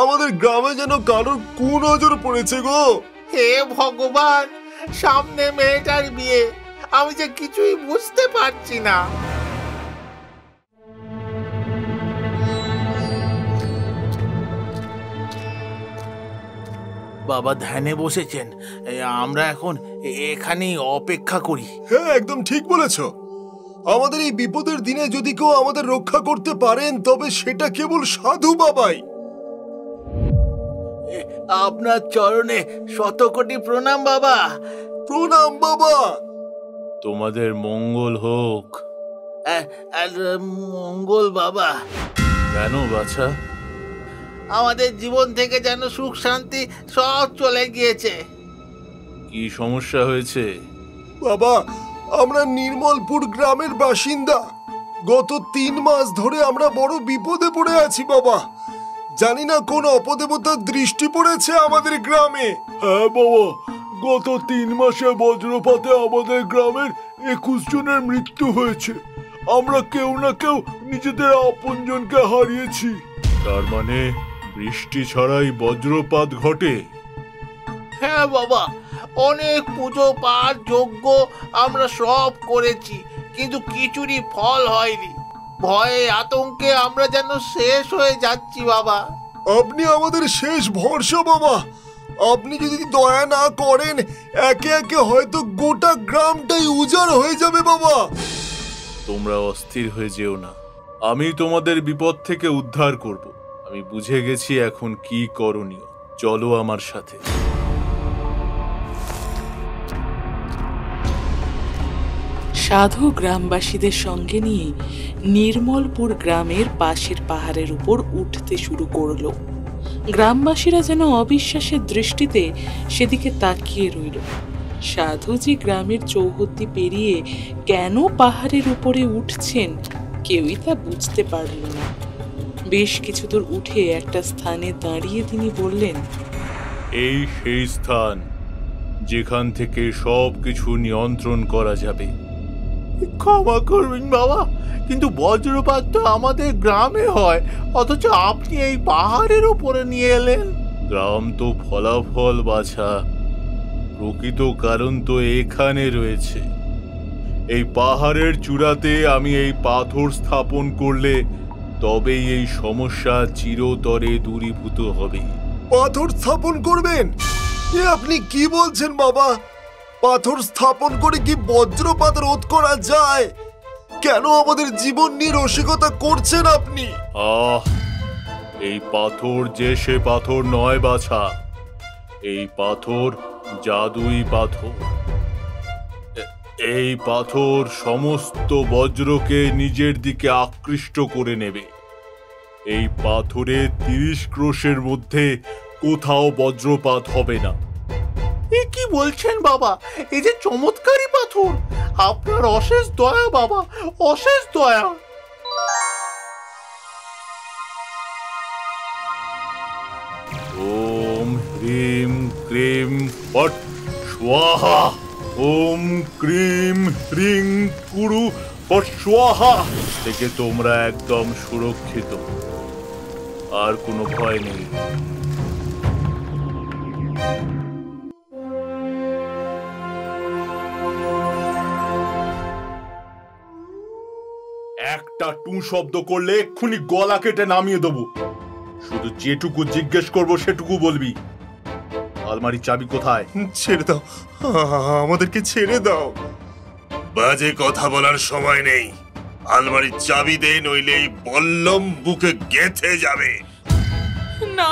আমাদের গ্রামে যেন কারোর কুনজর পড়েছে গো। হে ভগবান, সামনে মেয়েটার বিয়ে, আমি যে কিছুই বুঝতে পারছি না। বাবা ধ্যানে বসেছেন, আমরা এখন এখানেই অপেক্ষা করি। হ্যাঁ, একদম ঠিক বলেছ। আমাদের এই বিপদের দিনে যদি কেউ আমাদের রক্ষা করতে পারেন তবে সেটা কেবল সাধু বাবাই। আপনার চরণে শতকোটি প্রণাম বাবা। প্রণাম বাবা। তোমাদের মঙ্গল হোক। মঙ্গল বাবা। কেন বাছা? আমাদের জীবন থেকে যেন সুখ শান্তি সব চলে গিয়েছে। কি সমস্যা হয়েছে? বাবা, আমরা নির্মলপুর গ্রামের বাসিন্দা। গত 3 মাস ধরে আমরা বড় বিপদে পড়ে আছি বাবা। জানি না কোন অপদেবতার দৃষ্টি পড়েছে আমাদের গ্রামে। হ্যাঁ বাবা, গত 3 মাসে বজ্রপাতে আমাদের গ্রামের 21 জনের মৃত্যু হয়েছে। আমরা কেউ না কেউ নিজেদের আপনজনকে হারিয়েছি। তার মানে বৃষ্টি ছাড়াই বজ্রপাত ঘটে? হ্যাঁ বাবা, অনেক পুজো পাঠ যজ্ঞ আমরা সব করেছি, কিন্তু কিছুরই ফল হয়নি। ভয়ে আতঙ্কে আমরা যেন শেষ হয়ে যাচ্ছি বাবা। আপনি আমাদের শেষ ভরসা বাবা। আপনি যদি দয়া না করেন একে একে হয়তো গোটা গ্রামটাই উজাড় হয়ে যাবে বাবা। তোমরা অস্থির হয়ে যেও না, আমি তোমাদের বিপদ থেকে উদ্ধার করব। আমি বুঝে গেছি এখন কি করণীয়। চলো আমার সাথে। সাধু গ্রামবাসীদের সঙ্গে নিয়ে নির্মলপুর গ্রামের পাশের পাহাড়ের উপর উঠতে শুরু করলো। গ্রামবাসীরা যেন অবিশ্বাসের দৃষ্টিতে সেদিকে তাকিয়ে রইল। সাধুজি গ্রামের চৌহদ্দি পেরিয়ে কেন পাহাড়ের উপরে উঠছেন কেউই তা বুঝতে পারল না। বেশ কিছু দূর উঠে একটা স্থানে দাঁড়িয়ে তিনি বললেন, এই সেই স্থান যেখান থেকে সব কিছু নিয়ন্ত্রণ করা যাবে। ক্ষমা করবেন বাবা, কিন্তু বজ্রপাত তো আমাদের গ্রামে হয়, অথচ আপনি এই পাহাড়ের উপরে নিয়ে এলেন। গ্রাম তো ফলাফল বাছা, প্রকৃত কারণ তো এখানে রয়েছে। এই পাহাড়ের চূড়াতে আমি এই পাথর স্থাপন করলে তবেই এই সমস্যা চিরতরে দূরীভূত হবে। পাথর স্থাপন করবেন? এ আপনি কি বলছেন বাবা? পাথর স্থাপন করে কি বজ্রপাত রোধ করা যায়? কেন আমাদের জীবন নিয়ে রসিকতা করছেন আপনি? এই পাথর যে সে পাথর নয় বাছা। এই পাথর জাদুই পাথর। এই পাথর সমস্ত বজ্রকে নিজের দিকে আকৃষ্ট করে নেবে। এই পাথরে 30 ক্রোশের মধ্যে কোথাও বজ্রপাত হবে না। এ কি বলছেন বাবা? এই যে চমৎকারী পাথর, আপনার অশেষ দয়া বাবা, অশেষ দয়া। ওম হ্রিম ক্রিম ফট স্বাহা। ওম ক্রিম হ্রিং কুরু ফট স্বাহা। থেকে তোমরা একদম সুরক্ষিত, আর কোনো ভয় নেই। একটা টু শব্দ করলে এক্ষুনি গলা কেটে নামিয়ে দেবো। শুধু যেটুকু জিজ্ঞেস করবো সেটুকু বলবি। আলমারির চাবি কোথায়? ছেড়ে দাও, আমাদেরকে ছেড়ে দাও। বাজে কথা বলার সময় নেই। আলমারির চাবি দে, নইলে এই বল্লম বুকে গেঁথে যাবে। না,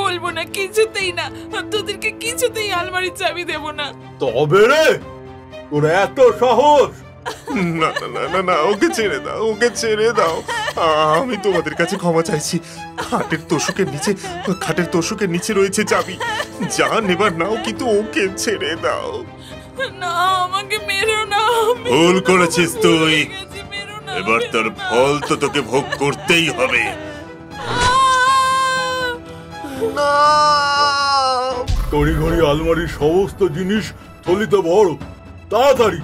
বলবো না, কিছুতেই না। তোদেরকে কিছুতেই আলমারির চাবি দেব না। তবে রে, তোর এত সাহস? না না না না, ওকে ছেড়ে দাও, ওকে ছেড়ে দাও। আমি তোমাদের কাছে ক্ষমা চাইছি। খাটের তোষকের নিচে রয়েছে চাবি। যা নেবার নাও, কিন্তু ওকে ছেড়ে দাও। না, আমাকে মেরো না। ভুল করেছিস তুই। এবার তোর ফল তো তোকে ভোগ করতেই হবে। না, তড়িঘড়ি আলমারির সমস্ত জিনিস থলিতে ভর, তাড়াতাড়ি।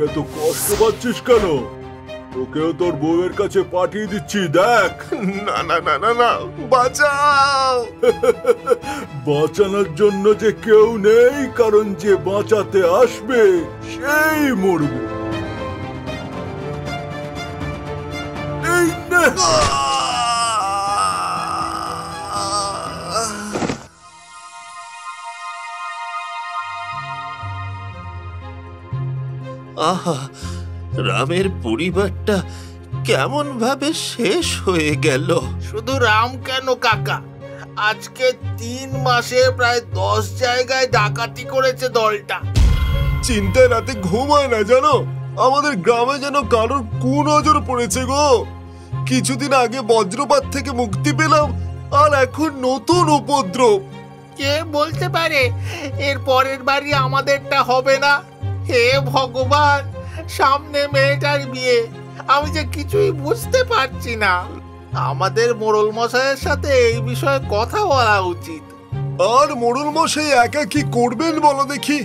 এত কষ্ট পাচ্ছিস কেন? তোকেও তোর বউয়ের কাছে পাঠিয়ে দিচ্ছি, দেখ। না না না না না, বাঁচাও। বাঁচানোর জন্য যে কেউ নেই, কারণ যে বাঁচাতে আসবে সেই মরবে। এই নে। আহা, রামের পরিবারটা কেমন ভাবে শেষ হয়ে গেল। শুধু রাম কেন কাকা, আজকে 3 মাসে প্রায় 10 জায়গায় ডাকাতি করেছে দলটা। চিন্তায় রাতে ঘুম হয় না জানো। আমাদের গ্রামে যেন কারোর কুনজর পড়েছে গো। কিছুদিন আগে বজ্রপাত থেকে মুক্তি পেলাম, আর এখন নতুন উপদ্রব। কে বলতে পারে এর পরের বাড়ি আমাদেরটা হবে না? হে ভগবান, সামনে মেয়েটার বিয়ে, আমি যে কিছুই বুঝতে পারছি না। আমাদের মোড়ল মশাইয়ের সাথে এই বিষয়ে কথা বলা উচিত। আর মোড়ল মশাই একা কি করবেন বলো দেখি?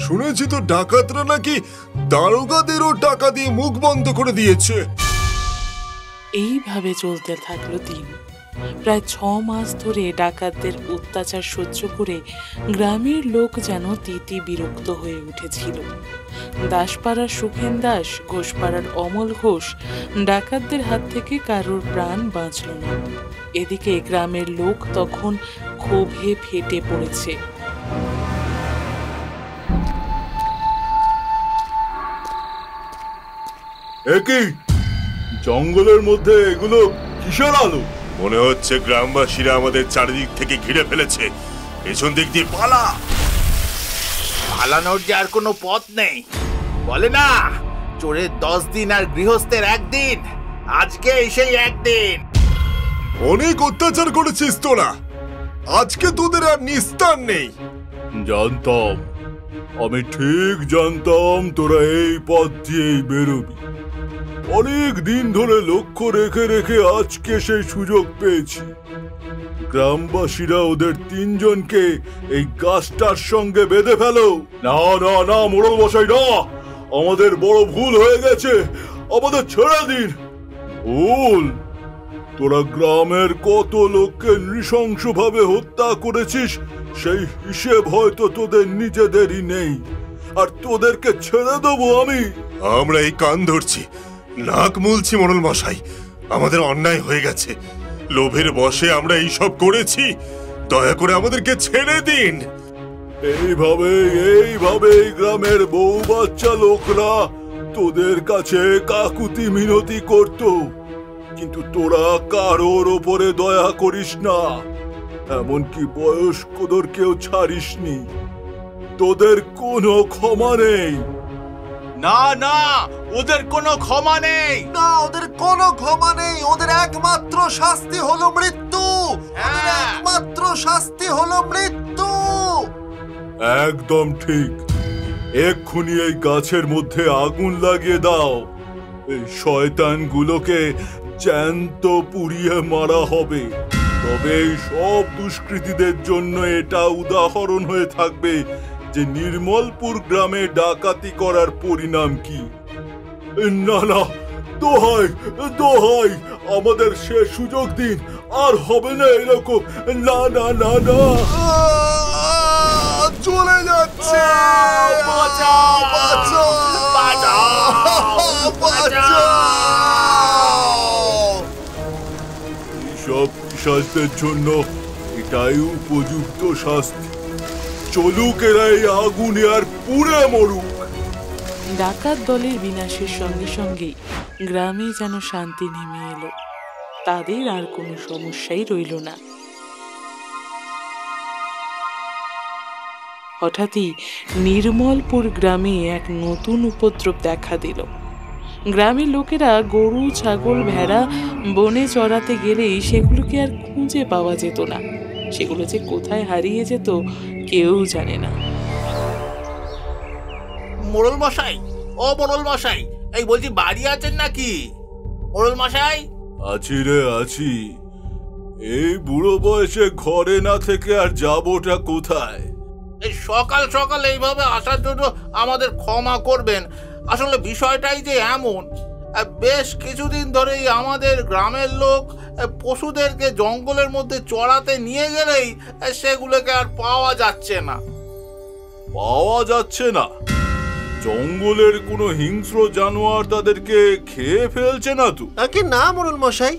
শুনেছি তো ডাকাতরা নাকি দারোগাদেরও টাকা দিয়ে মুখ বন্ধ করে দিয়েছে। এইভাবে চলতে থাকলো দিন। প্রায় 6 মাস ধরে ডাকাতদের অত্যাচার সহ্য করে গ্রামের লোক যেন তিতি বিরক্ত হয়ে উঠেছিল। দাসপাড়ার সুখেন দাস, ঘোষপাড়ার অমল ঘোষ ডাকাতদের হাত থেকে কারোর প্রাণ বাঁচল না। এদিকে গ্রামের লোক তখন ক্ষোভে ফেটে পড়েছে। একই জঙ্গলের মধ্যে এগুলো কিসের আলো? মনে হচ্ছে গ্রামবাসীরা আমাদের চারিদিক থেকে ঘিরে ফেলেছে। পেছন দিক দিয়ে পালা। পালানোর যে আর কোনো পথ নেই। বলে না, চোরের 10 দিন আর গৃহস্থের 1 দিন। আজকে সেই 1 দিন। অনেক অত্যাচার করেছিস তোরা, আজকে তোদের আর নিস্তার নেই। জানতাম, আমি ঠিক জানতাম তোরা এই পথ দিয়েই বেরোবি। অনেক দিন ধরে লক্ষ্য রেখে রেখে আজকে সেই সুযোগ পেয়েছি। গ্রামবাসীরা ওদের 3 জনকে এই গাছটার সঙ্গে বেঁধে ফেলো। না না না মোড়ল মশাই, না, আমাদের বড় ভুল হয়ে গেছে, আমাদের ছেড়ে দিন। ভুল? তোরা গ্রামের কত লোককে নৃশংসভাবে হত্যা করেছিস সেই হিসেব হয়তো তোদের নিজেদেরই নেই, আর তোদেরকে ছেড়ে দেবো আমি? আমরা এই কান ধরছি, নাক মুলছি মোড়ল মশাই। আমাদের অন্যায় হয়ে গেছে, লোভের বশে আমরা এইসব করেছি। দয়া করে আমাদেরকে ছেড়ে দিন। এইভাবে গ্রামের বউ বাচ্চা লোকরা তোদের কাছে কাকুতি মিনতি করত, কিন্তু তোরা কারোর ওপরে দয়া করিস না, এমনকি বয়স্কদের কেউ ছাড়িসনি। তোদের কোনো ক্ষমা নেই। না না, ওদের কোনো ক্ষমা নেই। না, ওদের কোনো ক্ষমা নেই। ওদের একমাত্র শাস্তি হলো মৃত্যু। ওদের একমাত্র শাস্তি হলো মৃত্যু। একদম ঠিক। এক্ষুনি এই গাছের মধ্যে আগুন লাগিয়ে দাও। এই শয়তানগুলোকে জ্যান্ত পুড়িয়ে মারা হবে। তবে এই সব দুষ্কৃতীদের জন্য এটা উদাহরণ হয়ে থাকবে যে নির্মলপুর গ্রামে ডাকাতি করার পরিণাম কি। না না, দোহাই দোহাই, আমাদের সে সুযোগ দিন, আর হবে না এরকম। না না না না, চলে যাচ্ছে। বাঁচাও, বাঁচাও, বাঁচাও, বাঁচাও। এইসব পিশাচদের জন্য এটাই উপযুক্ত শাস্তি। চলুক এরা এই আগুনে আর পুড়ে মরুক। ডাকাত দলের বিনাশের সঙ্গে সঙ্গে গ্রামে যেন শান্তি নেমে এলো। তাদের আর কোনো সমস্যাই রইল না। হঠাৎই নির্মলপুর গ্রামে এক নতুন উপদ্রব দেখা দিল। গ্রামের লোকেরা গরু, ছাগল, ভেড়া বনে চড়াতে গেলেই সেগুলোকে আর খুঁজে পাওয়া যেত না। সেগুলো যে কোথায় হারিয়ে যেত কেউ জানে না। মোড়ল মশাই, ও মোড়ল মশাই, এই বলছি বাড়ি আছেন নাকি? মোড়ল মশাই। আছি রে, আছি। এই বুড়ো বয়সে ঘরে না থেকে আর যাবোটা কোথায়? এই সকাল সকাল এইভাবে আসার জন্য আমাদের ক্ষমা করবেন। আসলে বিষয়টাই যে এমন, বেশ কিছুদিন ধরেই আমাদের গ্রামের লোক পশুদেরকে জঙ্গলের মধ্যে চড়াতে নিয়ে গেলেই সেগুলোকে আর পাওয়া যাচ্ছে না। পাওয়া যাচ্ছে না? জঙ্গলের কোনো হিংস্র জানোয়ার তাদেরকে খেয়ে ফেলছে না তো? আগে না মোড়ল মশাই,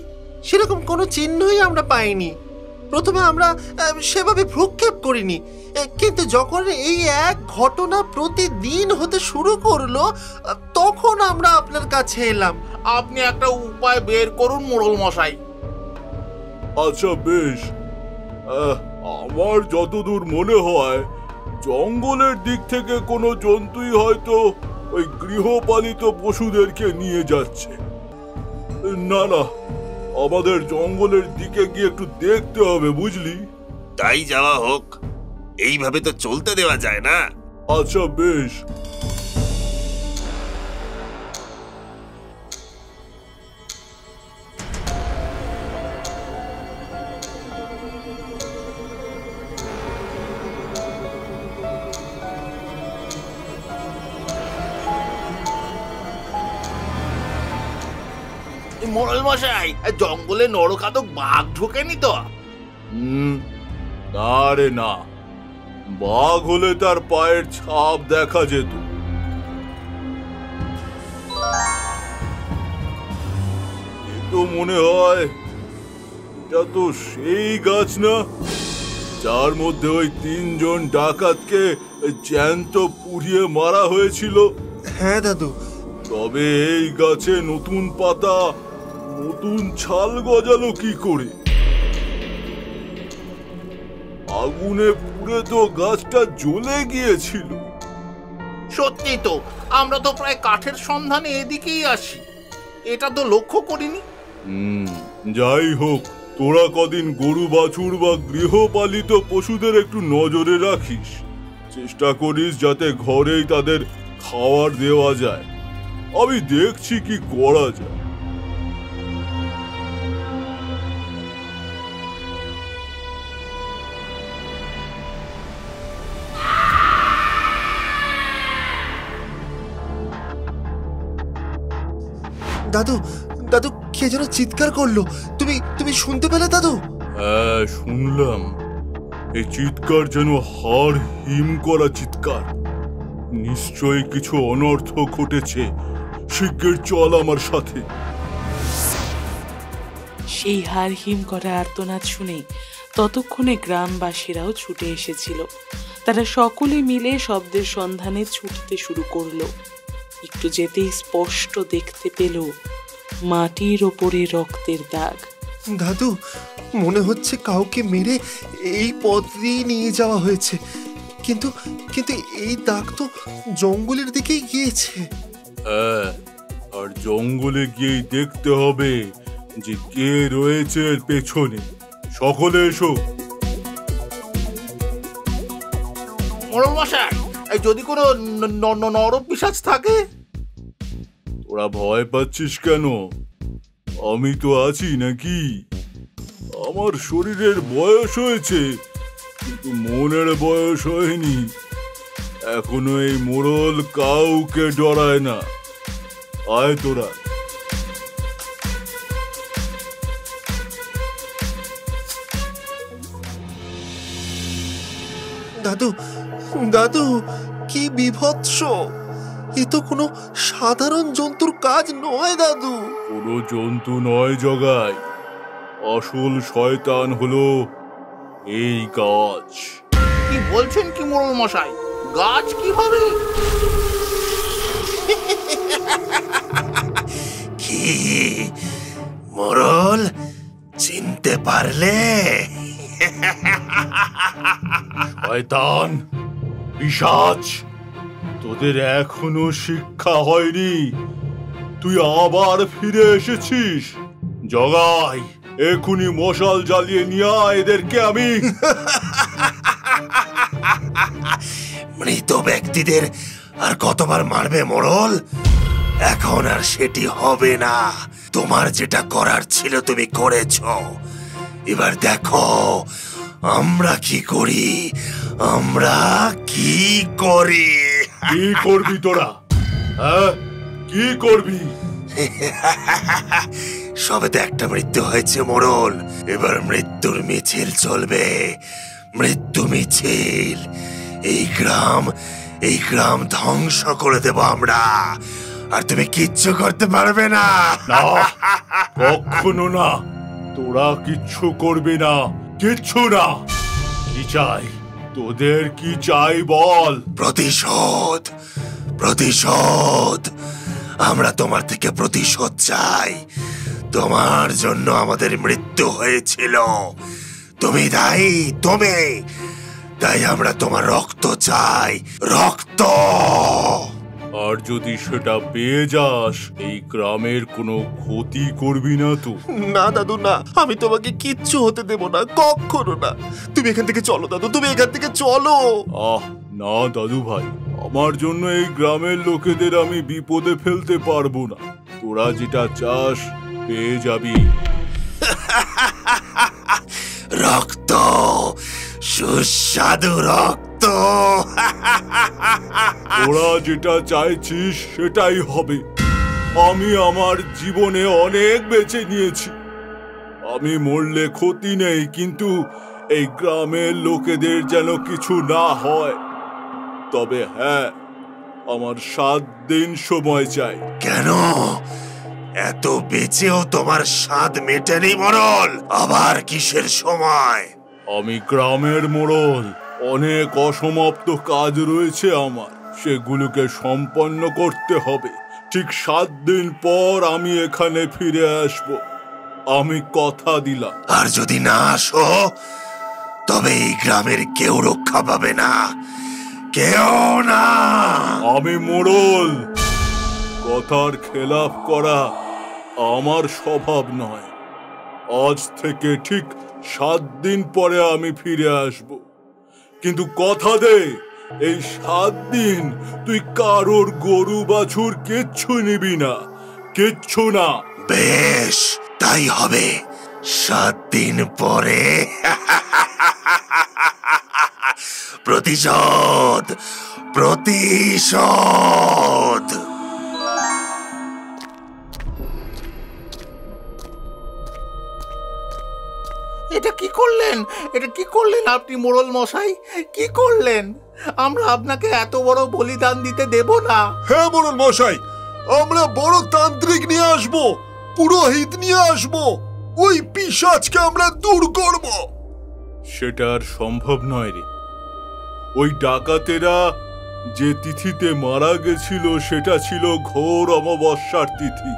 সেরকম কোনো চিহ্নই আমরা পাইনি। প্রথমে আমরা সেভাবে ভ্রুক্ষেপ করিনি, কিন্তু যখন এই এক ঘটনা প্রতিদিন হতে শুরু করলো তখন আমরা আপনার কাছে এলাম। আপনি একটা উপায় বের করুন মোড়ল মশাই। আচ্ছা বেশ, আমার যতদূর মনে হয় জঙ্গলের দিক থেকে কোনো জন্তুই হয়তো ওই গৃহপালিত পশুদেরকে নিয়ে যাচ্ছে। না না, আমাদের জঙ্গলের দিকে গিয়ে একটু দেখতে হবে, বুঝলি? তাই যাওয়া হোক, এইভাবে তো চলতে দেওয়া যায় না। আচ্ছা বেশ। মোড়ল মশাই, জঙ্গলে নরখাদক বাঘ ঢোকেনি তো? না রে না, বাঘ হলে তার পায়ের ছাপ দেখা যেত। তো মনে হয় এটা তো সেই গাছ না যার মধ্যে ওই 3 জন ডাকাতকে জ্যান্ত পুড়িয়ে মারা হয়েছিল? হ্যাঁ দাদু। তবে এই গাছে নতুন পাতা, নতুন ছাল গজালো কি করে? আগুনে পুড়ে তো গাছটা জ্বলে গিয়েছিল। সত্যি তো, আমরা তো প্রায় কাঠের সন্ধানে এদিকেই আসি, এটা তো লক্ষ্য করিনি। যাই হোক, তোরা কদিন গরু বাছুর বা গৃহপালিত পশুদের একটু নজরে রাখিস। চেষ্টা করিস যাতে ঘরেই তাদের খাবার দেওয়া যায়। আমি দেখছি কি করা যায়। দাদু, দাদু কে যেন চিৎকার করলো, তুমি শুনতে পেলে দাদু? হ্যাঁ শুনলাম। এই চিৎকার যেন হাড় হিম করা চিৎকার। নিশ্চয়ই কিছু অনর্থ ঘটেছে। শিগগির চল আমার সাথে। সেই হাড় হিম করা আর্তনাদ শুনে ততক্ষণে গ্রামবাসীরাও ছুটে এসেছিল। তারা সকলে মিলে শব্দের সন্ধানে ছুটতে শুরু করলো। একটু যেতেই স্পষ্ট দেখতে পেল মাটির ওপরে রক্তের দাগ। দাদু, মনে হচ্ছে কাউকে মেরে এই পথ দিয়ে নিয়ে যাওয়া হয়েছে, কিন্তু কিন্তু এই দাগ তো জঙ্গলের দিকেই গিয়েছে। হ্যাঁ, আর জঙ্গলে গিয়েই দেখতে হবে যে কে রয়েছে এর পেছনে। সকলে এসো। মোড়ল মশাই, যদি কোনো নরপিশাচ থাকে? তোরা ভয় পাচ্ছিস কেন? আমি তো আছি নাকি? আমার শরীরের বয়স হয়েছে, কিন্তু মনের বয়স হয়নি। এখনো এই মোড়ল কাউকে ডরায় না। আয় তোরা। দাদু, দাদু, কি বিভৎস! এ তো কোনো সাধারণ জন্তুর কাজ নয় দাদু। কোনো জন্তু নয় জগাই, আসল শয়তান হলো এই গাছ। কি বলছেন কি মোড়ল মশাই? গাছ কিভাবে? কি মোড়ল, চিনতে পারলে? শয়তান, পিশাচ, তোদের এখনো শিক্ষা হয়নি। তুই আবার ফিরে এসেছিস। জগাই, এখুনি মশাল জ্বালিয়ে নিয়ে আয় এদেরকে। আমি মৃত ব্যক্তিদের আর কতবার মারবে মোড়ল? এখন আর সেটি হবে না। তোমার যেটা করার ছিল তুমি করেছো। এবার দেখো আমরা কি করি। আমরা কি করি? কি করবি তোরা? হ্যাঁ, কি করবি? সবে তো একটা মৃত্যু হয়েছে মোড়ল, এবার মৃত্যুর মিছিল চলবে, মৃত্যু মিছিল। এই গ্রাম ধ্বংস করে দেব আমরা, আর তুমি কিচ্ছু করতে পারবে না। না, কখনো না, তোরা কিচ্ছু করবি না, কিচ্ছু না। কি চাই তোদের, কি চাই বল? প্রতিশোধ, প্রতিশোধ। আমরা তোমার থেকে প্রতিশোধ চাই। তোমার জন্য আমাদের মৃত্যু হয়েছিল, তুমি দায়ী, তুমি। তাই আমরা তোমার রক্ত চাই, রক্ত। আর যদি সেটা পেয়ে যাস, এই গ্রামের কোনো ক্ষতি করবি না তো? না দাদু না, আমি তোমাকে কিচ্ছু হতে দেব না, কখনো না। তুমি এখান থেকে চলো দাদু, তুমি এখান থেকে চলো। না দাদু ভাই, আমার জন্য এই গ্রামের লোকেদের আমি বিপদে ফেলতে পারবো না। তোরা যেটা চাস পেয়ে যাবি। রক্ত, সুস্বাদু রক্ত। তোরা যেটা চাইছিস সেটাই হবে। আমি আমার জীবনে অনেক বেছে নিয়েছি, আমি মরলে ক্ষতি নেই, কিন্তু এই গ্রামের লোকেদের যেন কিছু না হয়। তবে হ্যাঁ, আমার 7 দিন সময় চাই। কেন? এত বেঁচেও তোমার স্বাদ মেটেনি মোড়ল? আবার কিসের সময়? আমি গ্রামের মোড়ল, অনেক অসমাপ্ত কাজ রয়েছে আমার, সেগুলোকে সম্পন্ন করতে হবে। ঠিক 7 দিন পর আমি এখানে ফিরে আসব, আমি কথা দিলাম। আর যদি না আসো, তবে এই গ্রামের কেউ রক্ষা পাবে না, কেউ না। আমি মোড়ল, কথার খেলাফ করা আমার স্বভাব নয়। আজ থেকে ঠিক 7 দিন পরে আমি ফিরে আসব, কিন্তু কথা দে, এই 7 দিন তুই কারোর গরু বাছুর কিচ্ছু নিবি না, কিচ্ছু না। বেশ, তাই হবে। 7 দিন পরে প্রতিশোধ, প্রতিশোধ। এটা কি করলেন? এটা কি করলেন আপনি মোড়ল মশাই? কি করলেন? আমরা আপনাকে এত বড় বলিদান দিতে দেব না। হ্যাঁ মোড়ল মশাই, আমরা বড় তান্ত্রিক নিয়ে আসব, পুরোহিত নিয়ে আসব, ওই পিশাচকে আমরা দূর করব। সেটা আর সম্ভব নয় রে। ওই ডাকাতেরা যে তিথিতে মারা গেছিল সেটা ছিল ঘোর অমাবস্যার তিথি।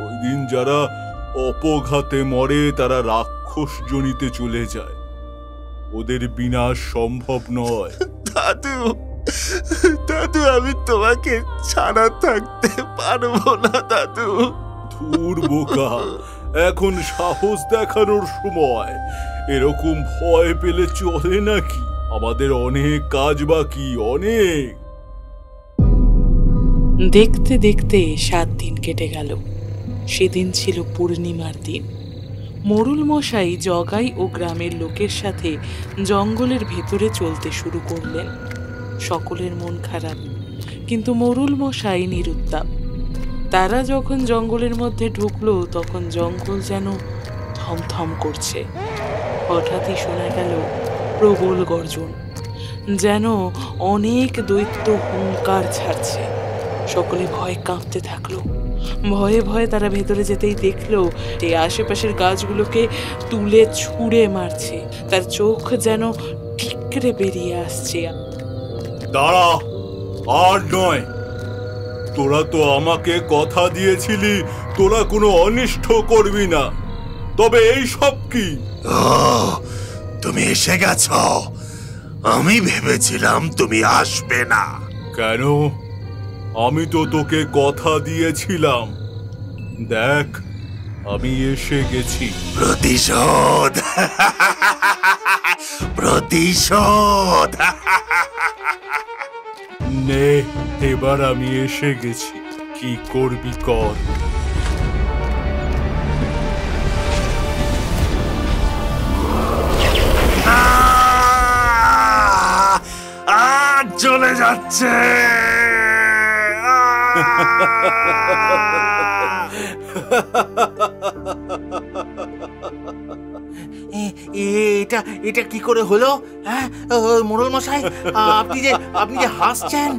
ওই দিন যারা অপঘাতে মরে তারা রাক্ষস জনিতে চলে যায়, ওদের বিনাশ সম্ভব নয়। দাদু, দাদু, আমি তোমাকে ছাড়া থাকতে পারবো না দাদু। ধুর বোকা, এখন সাহস দেখানোর সময়। এরকম ভয় পেলে চলে নাকি? আমাদের অনেক কাজ বাকি, অনেক। দেখতে দেখতে 7 দিন কেটে গেল। সেদিন ছিল পূর্ণিমার দিন। মোড়ল মশাই জগাই ও গ্রামের লোকের সাথে জঙ্গলের ভেতরে চলতে শুরু করলেন। সকলের মন খারাপ, কিন্তু মোড়ল মশাই নিরুত্তাপ। তারা যখন জঙ্গলের মধ্যে ঢুকলো, তখন জঙ্গল যেন থমথম করছে। হঠাৎই শোনা গেল প্রবল গর্জন, যেন অনেক দৈত্য হুঙ্কার ছাড়ছে। সকলে ভয়ে কাঁপতে থাকলো। ভয়ে ভয়ে তারা ভেতরে যেতেই দেখলো এই আশেপাশের গাছগুলোকে তুলে ছুঁড়ে মারছে। তার চোখ যেন ঠিকরে বেরিয়ে আসছে। দাঁড়া, আর নয়। তোরা তো আমাকে কথা দিয়েছিলি তোরা কোনো অনিষ্ট করবি না, তবে এই সব কি? ও, তুমি এসে গেছ। আমি ভেবেছিলাম তুমি আসবে না। কেন? আমি তো তোকে কথা দিয়েছিলাম। দেখ, আমি এসে গেছি। প্রতিশোধ, প্রতিশোধ। নে, এবার আমি এসে গেছি, কি করবি কর। চলে যাচ্ছে। এটা এটা কি করে হলো? হ্যাঁ মোড়ল মশাই, আপনি যে হাসছেন।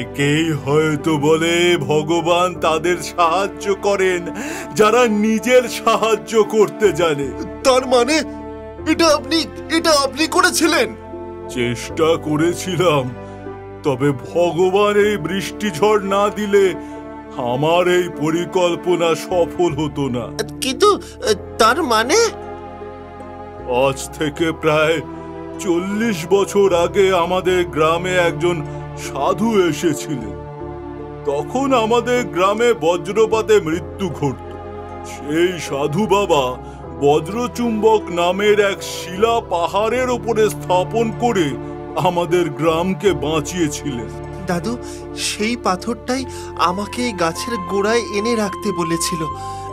একেই হয়তো বলে ভগবান তাদের সাহায্য করেন যারা নিজের সাহায্য করতে জানে। তার মানে এটা আপনি করেছিলেন? চেষ্টা করেছিলাম, তবে ভগবান এই বৃষ্টি ঝড় না দিলে আমার এই পরিকল্পনা সফল হতো না। কিন্তু তার মানে? আজ থেকে প্রায় 40 বছর আগে আমাদের গ্রামে একজন সাধু এসেছিলেন। তখন আমাদের গ্রামে বজ্রপাতে মৃত্যু ঘটত। সেই সাধু বাবা বজ্রচুম্বক নামের এক শিলা পাহাড়ের উপরে স্থাপন করে আমাদের গ্রামকে বাঁচিয়েছিলেন। দাদু, সেই পাথরটাই আমাকে এই গাছের গোড়ায় এনে রাখতে বলেছিল,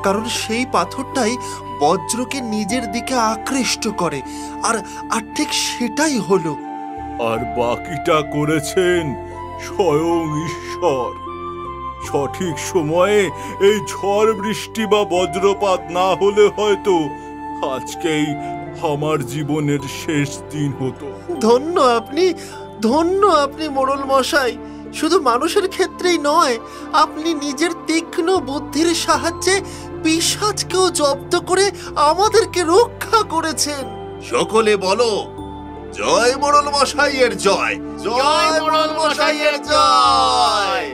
কারণ সেই পাথরটাই বজ্রকে নিজের দিকে আকৃষ্ট করে। আর ঠিক সেটাই হলো। আর বাকিটা করেছেন স্বয়ং ঈশ্বর। সঠিক সময়ে এই ঝড় বৃষ্টি বা বজ্রপাত না হলে হয়তো আজকেই আমার জীবনের শেষ দিন হতো। ধন্য আপনি মোড়ল মশাই। শুধু মানুষের ক্ষেত্রেই নয়, আপনি নিজের তীক্ষ্ণ বুদ্ধির সাহায্যে পিশাচকেও জব্দ করে আমাদেরকে রক্ষা করেছেন। সকলে বলো, জয় মোড়ল মশাইয়ের জয়, জয় মোড়ল মশাইয়ের জয়।